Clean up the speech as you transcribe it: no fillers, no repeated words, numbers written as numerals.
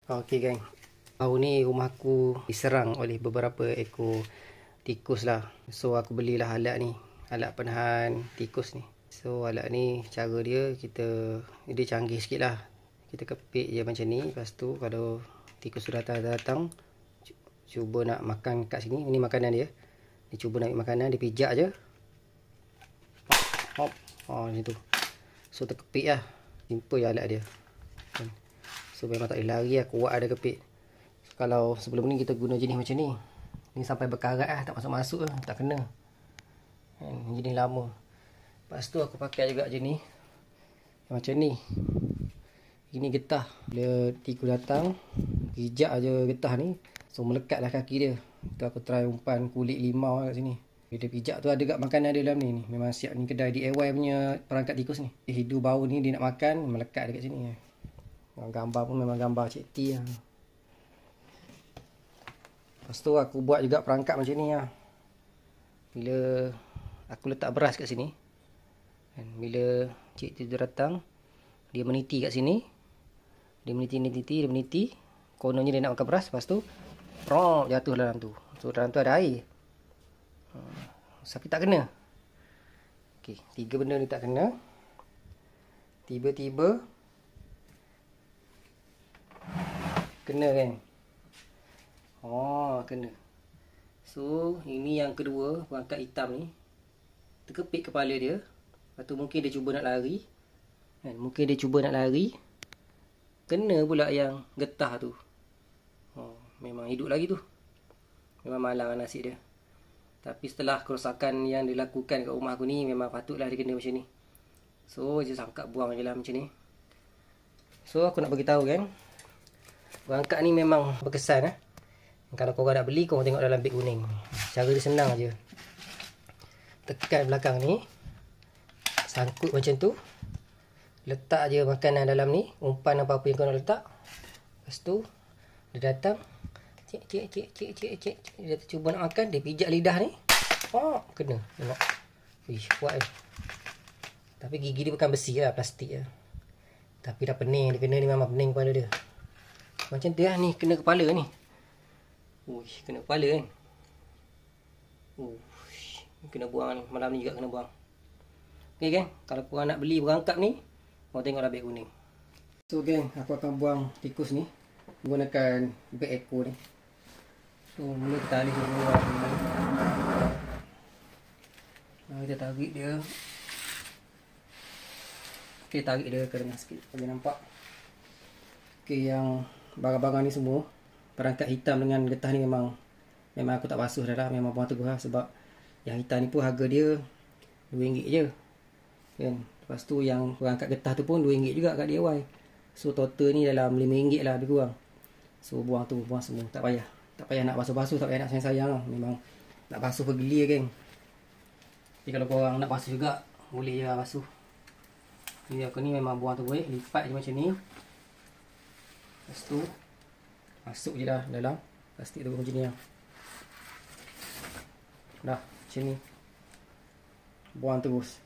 Okey geng, baru ni rumahku diserang oleh beberapa ekor tikus lah. So aku belilah alat ni, alat penahan tikus ni. So alat ni cara dia dia canggih sikit lah. Kita kepit je macam ni. Lepas tu kalau tikus sudah datang cuba nak makan kat sini, ini makanan dia. Dia cuba nak ambil makanan, dia pijak je. Hop, macam tu. So terkepit lah. Simple je alat dia. So memang tak boleh lari lah, kuat ada kepit. So, kalau sebelum ni kita guna jenis macam ni, ni sampai berkarat lah, tak masuk-masuk lah, tak kena. Jenis lama. Lepas tu aku pakai juga jenis macam ni. Ini getah. Bila tikus datang, pijak je getah ni, so melekatlah kaki dia. Tu aku try umpan kulit limau kat sini. Bila pijak tu ada kat makanan dia dalam ni. Memang siap ni kedai DIY punya perangkat tikus ni. Hidu bau ni dia nak makan, melekat dekat sini. Gambar pun memang gambar Cik T lah. Lepas tu aku buat juga perangkap macam ni lah. Bila aku letak beras kat sini, dan bila Cik T tu datang, dia meniti kat sini. Dia meniti. Kononnya dia nak makan beras. Lepas tu jatuh dalam tu. So dalam tu ada air. Tapi tak kena. Okey, 3 benda ni tak kena. Tiba-tiba kena kan. Kena. So ini yang kedua, perangkat hitam ni terkepit kepala dia. Lepas tu mungkin dia cuba nak lari kan? Kena pula yang getah tu. Memang hidup lagi tu. Memang malang nasib dia. Tapi setelah kerosakan yang dilakukan kat rumah aku ni, memang patutlah dia kena macam ni. So je sangkap buang je lah macam ni. So aku nak bagi tahu kan, perangkat ni memang berkesan . Kalau korang nak beli, korang tengok dalam beg kuning. Cara dia senang je. Tekan belakang ni, sangkut macam tu. Letak je makanan dalam ni, umpan apa-apa yang korang letak. Lepas tu dia datang, cik. Dia cuba nak makan, dia pijak lidah ni. Kena. Tengok. Kuat kan. Tapi gigi dia bukan besi lah, plastik lah. Tapi dah pening, dia kena ni memang pening kepala dia. Macam tu lah ni, kena kepala ni. Kena kepala kan. Kena buang ni, malam ni juga kena buang. Okay kan, kalau korang nak beli perangkap ni, korang tengoklah beg kuning. So geng, aku akan buang tikus ni menggunakan beg ekor ni. So mula kita alih dulu lah. Kita tarik dia. Okay, tarik dia ke tengah sikit, bagi nampak. Okay, yang barang-barang ni semua, perangkat hitam dengan getah ni memang aku tak basuh dah lah. Memang buang teguh lah. Sebab yang hitam ni pun harga dia RM2 je kan. Lepas tu yang perangkat getah tu pun RM2 juga kat DIY. So total ni dalam RM5 lah lebih kurang. So buang semua, tak payah nak basuh-basuh, tak payah nak sayang-sayang lah. Memang nak basuh pergeli geng. Tapi kalau korang nak basuh juga, boleh je lah basuh. Jadi aku ni memang buang teguh, lipat je macam ni. Lepas tu masuk je dah dalam plastik tu macam ni lah. Dah macam ni, buang terus.